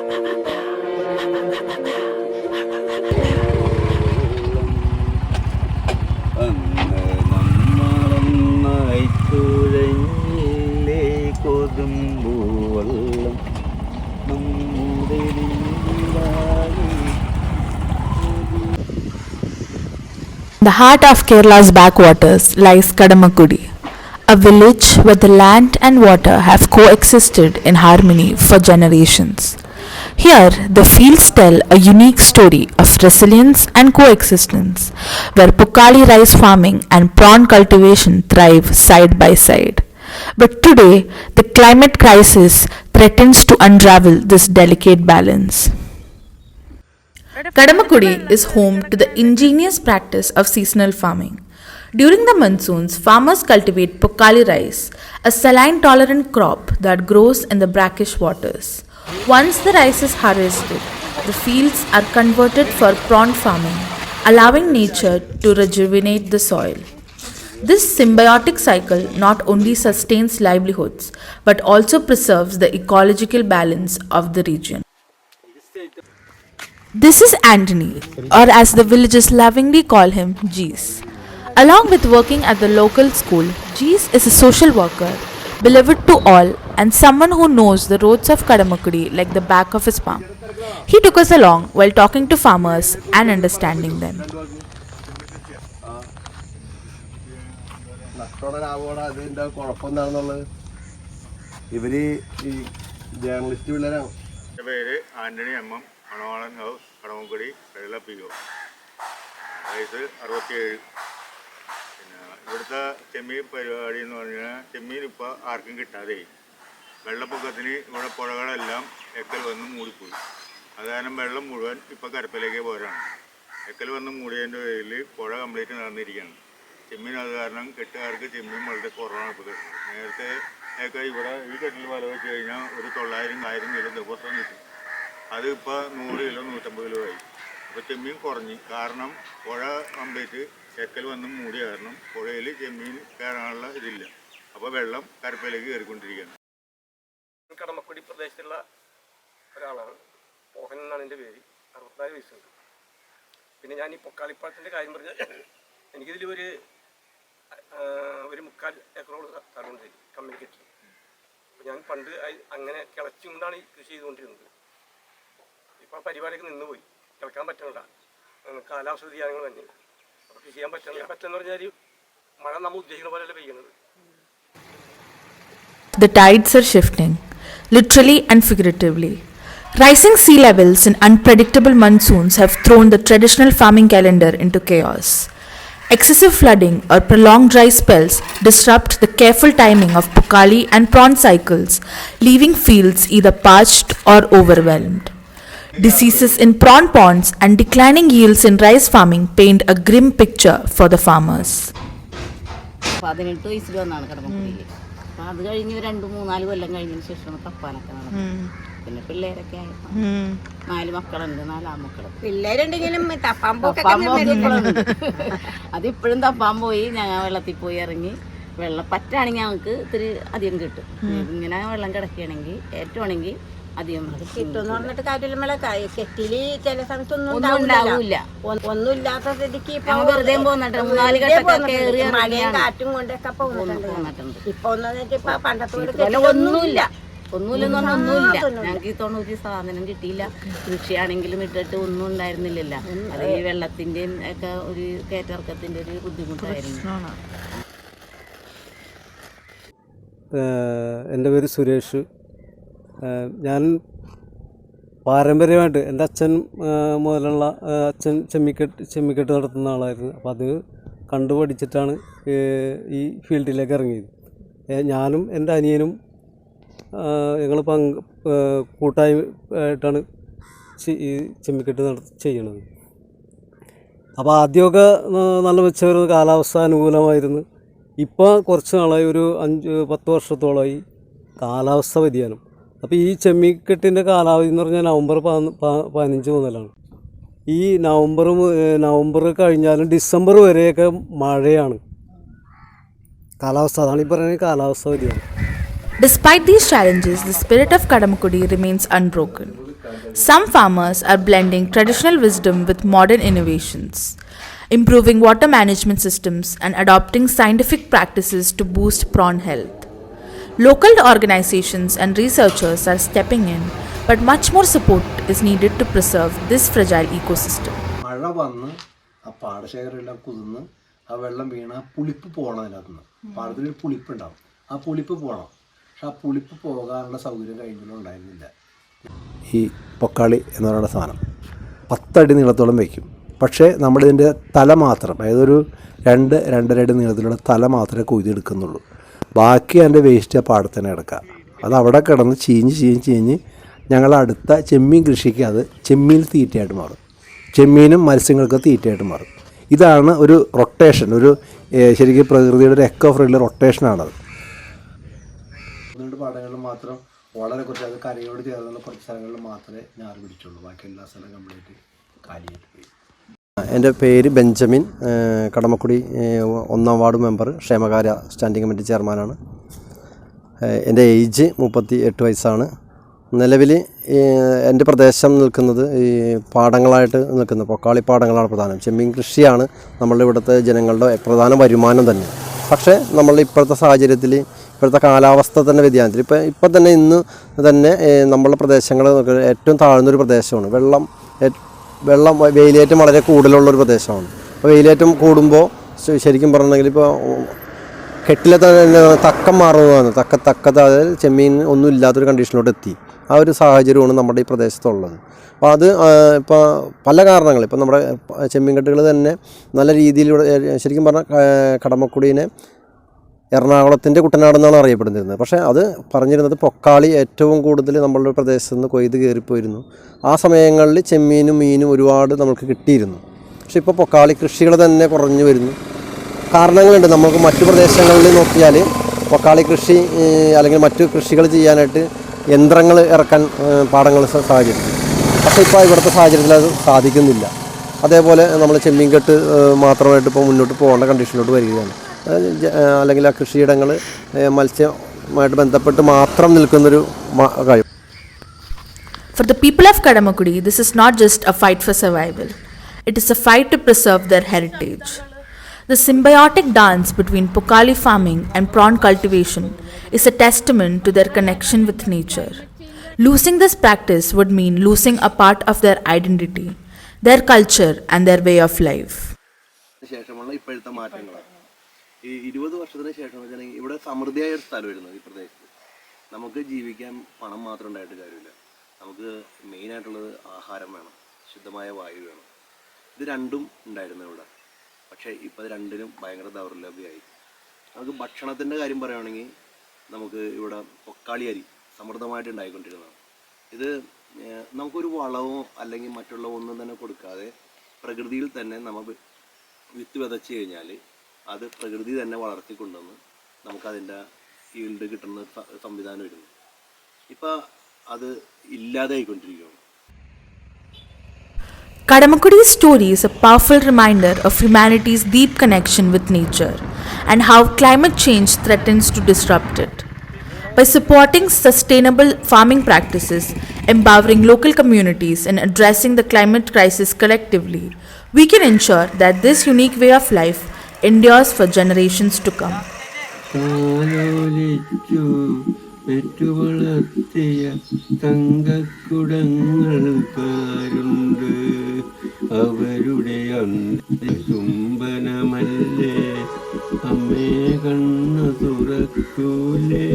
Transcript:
The heart of Kerala's backwaters lies Kadamakudi, a village where the land and water have coexisted in harmony for generations. Here, the fields tell a unique story of resilience and coexistence, where Pokali rice farming and prawn cultivation thrive side by side. But today, the climate crisis threatens to unravel this delicate balance. Kadamakudi is home to the ingenious practice of seasonal farming. During the monsoons, farmers cultivate Pokali rice, a saline-tolerant crop that grows in the brackish waters. Once the rice is harvested, the fields are converted for prawn farming, allowing nature to rejuvenate the soil. This symbiotic cycle not only sustains livelihoods but also preserves the ecological balance of the region. This is Anthony, or as the villagers lovingly call him, Jees. Along with working at the local school, Jees is a social worker, beloved to all, and someone who knows the roads of Kadamakudi like the back of his palm. He took us along while talking to farmers and understanding them. Manavalan house Kadamakudy വെള്ളപ്പിക്കോ വയസ്സ് 67. പിന്നെ ഇവിടുത്തെ ചെമ്മീൻ പരിപാടി എന്ന് പറഞ്ഞാൽ ചെമ്മീൻ ഇപ്പോൾ ആർക്കും കിട്ടാതെ വെള്ളപ്പൊക്കത്തിന് ഇവിടെ പുഴകളെല്ലാം എക്കൽ വന്ന് മൂടിപ്പോയി. അത് കാരണം വെള്ളം മുഴുവൻ ഇപ്പോൾ കരപ്പിലേക്ക് പോരാണ്. എക്കൽ വന്ന് മൂടിയതിൻ്റെ പേരിൽ പുഴ കംപ്ലീറ്റ് നടന്നിരിക്കുകയാണ്. ചെമ്മീൻ അത് കാരണം കെട്ടുകാർക്ക് ചെമ്മീൻ വളരെ കുറവാണ് ഇപ്പോൾ കിട്ടുന്നത്. നേരത്തെ ഒക്കെ ഇവിടെ ഈ കെട്ടിൽ വല വെച്ച് കഴിഞ്ഞാൽ ഒരു 900-1000 കിലോ ദിവസം കിട്ടും. അത് ഇപ്പോൾ 100 കിലോ 150 കിലോ ആയി. അപ്പോൾ ചെമ്മീൻ കുറഞ്ഞ് കാരണം പുഴ കംപ്ലീറ്റ് എക്കൽ വന്ന് മൂടിയ കാരണം പുഴയിൽ ചെമ്മീൻ കയറാനുള്ള ഇതില്ല. അപ്പോൾ വെള്ളം കരപ്പയിലേക്ക് കയറിക്കൊണ്ടിരിക്കുകയാണ്. കടമക്കുടി പ്രദേശത്തുള്ള ഒരാളാണ്. മോഹൻ എന്നാണ് എൻ്റെ പേര്. 64 വയസ്സുണ്ട്. പിന്നെ ഞാൻ ഈ പൊക്കാളിപ്പാടത്തിൻ്റെ കാര്യം പറഞ്ഞാൽ എനിക്കിതിൽ ഒരു 3/4 ഏക്കറോളം സ്ഥലമുണ്ട് കമ്മ്യൂണിക്കേഷൻ. അപ്പോൾ ഞാൻ പണ്ട് അങ്ങനെ കിളച്ചുകൊണ്ടാണ് ഈ കൃഷി ചെയ്തുകൊണ്ടിരുന്നത്. ഇപ്പോൾ പരിപാടിയൊക്കെ നിന്നുപോയി, കിളക്കാൻ പറ്റണില്ല. കാലാവസ്ഥ വ്യതിയാനങ്ങൾ തന്നെ. അപ്പോൾ കൃഷി ചെയ്യാൻ പറ്റുന്ന പറഞ്ഞാൽ മഴ നമ്മൾ ഉദ്ദേശിക്കുന്ന പോലെയല്ല പെയ്യുന്നത്. The tides are shifting, literally and figuratively. Rising sea levels and unpredictable monsoons have thrown the traditional farming calendar into chaos. Excessive flooding or prolonged dry spells disrupt the careful timing of Pokali and prawn cycles, leaving fields either parched or overwhelmed. Diseases in prawn ponds and declining yields in rice farming paint a grim picture for the farmers. 18 വയസ്സിൽ വന്നാണ് കടമക്കുടിയിൽ. അപ്പം അത് കഴിഞ്ഞ് 2-3-4 കൊല്ലം കഴിഞ്ഞതിന് ശേഷമാണ് തപ്പാനൊക്കെ നടക്കുന്നത്. പിന്നെ പിള്ളേരൊക്കെ ആയപ്പോൾ 4 മക്കളുണ്ട്, 4 ആൺമക്കൾ. പിള്ളേരുണ്ടെങ്കിലും അതിപ്പോഴും തപ്പാൻ പോയി. ഞങ്ങൾ വെള്ളത്തിൽ പോയി ഇറങ്ങി വെള്ളം പറ്റാണെങ്കിൽ ഞങ്ങൾക്ക് ഇത്തിരി അധികം കിട്ടും. ഇങ്ങനെ വെള്ളം കിടക്കുകയാണെങ്കിൽ ഏറ്റവുമാണെങ്കിൽ അധികം കിട്ടുമെന്ന് പറഞ്ഞിട്ട് കാര്യമില്ല. കെറ്റില് ചില സ്ഥലത്തൊന്നും ഉണ്ടാവില്ല. ഒന്നും ഇല്ലാത്ത സ്ഥിതിക്ക് വെറുതെ പോന്നിട്ട് 4 ഘട്ടമൊക്കെ മഴയും കാറ്റും കൊണ്ടൊക്കെ പോന്നിട്ടുണ്ട്. ഇപ്പൊ ഇപ്പൊ പണ്ടത്തെ ഒന്നുമില്ല. ഒന്നുമില്ലെന്ന് പറഞ്ഞാൽ ഒന്നുമില്ല. ഞങ്ങൾക്ക് ഈ 90 സാധനം കിട്ടിയില്ല. കൃഷിയാണെങ്കിലും ഇട്ടിട്ട് ഒന്നും ഉണ്ടായിരുന്നില്ലല്ലോ. അത് ഈ വെള്ളത്തിൻ്റെയും ഒക്കെ ഒരു കയറ്റിറക്കത്തിൻ്റെ ഒരു ബുദ്ധിമുട്ടായിരുന്നു. എൻ്റെ പേര് സുരേഷ്. ഞാൻ പാരമ്പര്യമായിട്ട് എൻ്റെ അച്ഛൻ മുതലുള്ള അച്ഛൻ ചെമ്മിക്കെട്ട് നടത്തുന്ന ആളായിരുന്നു. അപ്പോൾ അത് കണ്ടുപഠിച്ചിട്ടാണ് ഈ ഫീൽഡിലേക്ക് ഇറങ്ങിയത്. ഞാനും എൻ്റെ അനിയനും ഞങ്ങൾ കൂട്ടായിട്ടാണ് ഈ ചെമ്മിക്കെട്ട് ചെയ്യണത്. അപ്പോൾ ആദ്യമൊക്കെ നല്ല മെച്ചമായിരുന്നു, കാലാവസ്ഥ അനുകൂലമായിരുന്നു. ഇപ്പോൾ കുറച്ച് നാളായി, ഒരു 5-10 വർഷത്തോളമായി കാലാവസ്ഥ വ്യതിയാനം. അപ്പോൾ ഈ ചെമ്മിക്കെട്ടിൻ്റെ കാലാവധി എന്ന് പറഞ്ഞാൽ നവംബർ 15 മുതലാണ്. ഈ നവംബർ കഴിഞ്ഞാലും ഡിസംബർ വരെയൊക്കെ മഴയാണ് കാലാവസ്ഥ. അതാണ് ഈ പറയുന്നത് കാലാവസ്ഥ വ്യതിയാനം. Despite these challenges, the spirit of Kadamakudi remains unbroken. Some farmers are blending traditional wisdom with modern innovations, improving water management systems and adopting scientific practices to boost prawn health. Local organizations and researchers are stepping in, but much more support is needed to preserve this fragile ecosystem. മഴ വന്ന് ആ പാടശേഖരമെല്ലാം കുതിർന്ന് ആ വെള്ളം വീണ പുളിപ്പ് പോകണം അതിനകത്ത് നിന്ന്. പാടത്തിലൊരു പുളിപ്പുണ്ടാവും, ആ പുളിപ്പ് പോകണം. പക്ഷെ ആ പുളിപ്പ് പോകാനുള്ള സൗകര്യം കഴിഞ്ഞൊന്നും ഉണ്ടായിരുന്നില്ല. ഈ പൊക്കാളി എന്ന് പറയുന്ന സാധനം 10 അടി നീളത്തോളം വയ്ക്കും. പക്ഷേ നമ്മളിതിൻ്റെ തല മാത്രം, അതായത് ഒരു 2-2.5 അടി നീളത്തിലുള്ള തല മാത്രമേ കൊയ്തെടുക്കുന്നുള്ളൂ. ബാക്കി അതിൻ്റെ വേസ്റ്റ് ആ പാടത്തിന് കിടക്കുക. അത് അവിടെ കിടന്ന് ചീഞ്ഞ് ഞങ്ങൾ അടുത്ത ചെമ്മീൻ കൃഷിക്ക് അത് ചെമ്മീൻ തീറ്റയായിട്ട് മാറും. ചെമ്മീനും മത്സ്യങ്ങൾക്ക് തീറ്റയായിട്ട് മാറും. ഇതാണ് ഒരു റൊട്ടേഷൻ, ഒരു ശരിക്കും പ്രകൃതിയുടെ ഒരു എക്കോ ഫ്രണ്ട്ലി റൊട്ടേഷനാണത്. 1-2 പാടങ്ങളിൽ മാത്രം വളരെ കുറച്ച്, അത് കരയോട് ചേർന്നുള്ള കുറച്ച് സ്ഥലങ്ങളിൽ മാത്രമേ ഞാറ് പിടിച്ചുള്ളൂ. ബാക്കി എല്ലാ സ്ഥലവും കംപ്ലീറ്റ് കാലിയായിട്ട് പോയി. എൻ്റെ പേര് ബെഞ്ചമിൻ, കടമക്കുടി 1-ാം വാർഡ് മെമ്പർ, ക്ഷേമകാര്യ സ്റ്റാൻഡിംഗ് കമ്മിറ്റി ചെയർമാനാണ്. എൻ്റെ ഏജ് 38 വയസ്സാണ്. നിലവിൽ എൻ്റെ പ്രദേശം നിൽക്കുന്നത് ഈ പാടങ്ങളായിട്ട് നിൽക്കുന്നത് പൊക്കാളി പാടങ്ങളാണ് പ്രധാനം. ചെമ്മീൻ കൃഷിയാണ് നമ്മളുടെ ഇവിടുത്തെ ജനങ്ങളുടെ പ്രധാന വരുമാനം തന്നെ. പക്ഷേ നമ്മളുടെ ഇപ്പോഴത്തെ സാഹചര്യത്തിൽ, ഇപ്പോഴത്തെ കാലാവസ്ഥ തന്നെ വ്യതിയാനത്തിൽ ഇപ്പം തന്നെ ഇന്ന് തന്നെ നമ്മളുടെ പ്രദേശങ്ങൾ ഏറ്റവും താഴ്ന്നൊരു പ്രദേശമാണ്. വെള്ളം വെയിലേറ്റം വളരെ കൂടുതലുള്ളൊരു പ്രദേശമാണ്. അപ്പോൾ വെയിലേറ്റം കൂടുമ്പോൾ ശരിക്കും പറഞ്ഞിട്ടുണ്ടെങ്കിൽ ഇപ്പോൾ കെട്ടിലെ തന്നെ തക്കം മാറുന്നതാണ്. തക്കത്ത് അതായത് ചെമ്മീൻ ഒന്നും ഇല്ലാത്തൊരു കണ്ടീഷനിലോട്ട് എത്തി. ആ ഒരു സാഹചര്യമാണ് നമ്മുടെ ഈ പ്രദേശത്തുള്ളത്. അപ്പോൾ അത് ഇപ്പോൾ പല കാരണങ്ങൾ, ഇപ്പോൾ നമ്മുടെ ചെമ്മീൻ കെട്ടുകൾ തന്നെ നല്ല രീതിയിലൂടെ ശരിക്കും പറഞ്ഞാൽ കടമക്കുടീനെ എറണാകുളത്തിൻ്റെ കുട്ടനാടെന്നാണ് അറിയപ്പെടുന്നിരുന്നത്. പക്ഷേ അത് പറഞ്ഞിരുന്നത് പൊക്കാളി ഏറ്റവും കൂടുതൽ നമ്മളുടെ പ്രദേശത്ത് നിന്ന് കൊയ്ത് കയറിപ്പോയിരുന്നു. ആ സമയങ്ങളിൽ ചെമ്മീനും മീനും ഒരുപാട് നമുക്ക് കിട്ടിയിരുന്നു. പക്ഷേ ഇപ്പോൾ പൊക്കാളി കൃഷികൾ തന്നെ കുറഞ്ഞു വരുന്നു. കാരണങ്ങളുണ്ട്. നമുക്ക് മറ്റു പ്രദേശങ്ങളിൽ നോക്കിയാൽ പൊക്കാളി കൃഷി അല്ലെങ്കിൽ മറ്റു കൃഷികൾ ചെയ്യാനായിട്ട് യന്ത്രങ്ങൾ ഇറക്കാൻ പാടങ്ങൾ സാഹചര്യം. പക്ഷേ ഇപ്പോൾ ഇവിടുത്തെ സാഹചര്യത്തിൽ അത് സാധിക്കുന്നില്ല. അതേപോലെ നമ്മൾ ചെമ്മീൻ കെട്ട് മാത്രമായിട്ട് ഇപ്പോൾ മുന്നോട്ട് പോകേണ്ട കണ്ടീഷനിലോട്ട് വരികയാണ്. അല്ലെങ്കിൽ ആ കൃഷിയിടങ്ങൾ മത്സ്യമായിട്ട് ബന്ധപ്പെട്ട് മാത്രം നിൽക്കുന്നൊരു കാര്യം. For the people of Kadamakudi, this is not just a fight for survival. It is a fight to preserve their heritage. The symbiotic dance between Pokali farming and prawn cultivation is a testament to their connection with nature. Losing this practice would mean losing a part of their identity, their culture and their way of life. ശേഷമുള്ള ഇപ്പോഴത്തെ മാറ്റങ്ങൾ ഈ 20 വർഷത്തിന് ശേഷം വെച്ചാണെങ്കിൽ ഇവിടെ സമൃദ്ധിയായ ഒരു സ്ഥലമായിരുന്നു ഈ പ്രദേശത്ത്. നമുക്ക് ജീവിക്കാൻ പണം മാത്രം ഉണ്ടായിട്ട് കാര്യമില്ല. നമുക്ക് മെയിനായിട്ടുള്ളത് ആഹാരം വേണം, ശുദ്ധമായ വായു വേണം. ഇത് രണ്ടും ഉണ്ടായിരുന്നു ഇവിടെ. പക്ഷേ ഇപ്പോൾ അത് രണ്ടിനും ഭയങ്കര ദൗർലഭ്യമായി. നമുക്ക് ഭക്ഷണത്തിൻ്റെ കാര്യം പറയുകയാണെങ്കിൽ നമുക്ക് ഇവിടെ പൊക്കാളി അരി സമൃദ്ധമായിട്ട് ഉണ്ടായിക്കൊണ്ടിരുന്നതാണ്. ഇത് നമുക്കൊരു വളമോ അല്ലെങ്കിൽ മറ്റുള്ള ഒന്നും തന്നെ കൊടുക്കാതെ പ്രകൃതിയിൽ തന്നെ നമ്മൾ വിത്ത് വിതച്ച് കഴിഞ്ഞാൽ അത് പ്രകൃതി തന്നെ വളർത്തിക്കൊണ്ടുവന്ന് നമുക്കതിൻ്റെ ഈൽഡ് കിട്ടുന്ന സംവിധാനം വരുന്നു. ഇപ്പോൾ അത് ഇല്ലാതായിക്കൊണ്ടിരിക്കുകയാണ്. Kadamakudi's story is a powerful reminder of humanity's deep connection with nature and how climate change threatens to disrupt it. By supporting sustainable farming practices, empowering local communities, and addressing the climate crisis collectively, we can ensure that this unique way of life endures for generations to come. പെറ്റുവളർത്തിയ തങ്കക്കുടങ്ങൾക്കാരുണ്ട്, അവരുടെ ചുംബനമല്ലേ അമ്മേ കണ്ണു തുറക്കൂലേ.